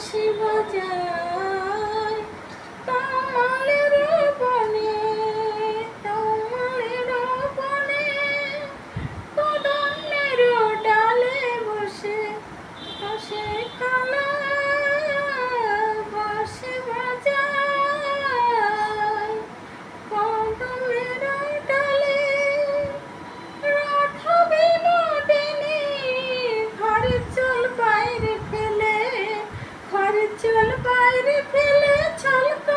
বাঁশি বাজায় তালের বনে, তালের বনে কদমের ডালে বসে বসে কালা বাঁশি বাজায় কদমের ডালে। রাধা বিনোদিনী ঘরের চুল বাইরে ফেলে, ঘরের চুল বাইরে ফেলে ছলকা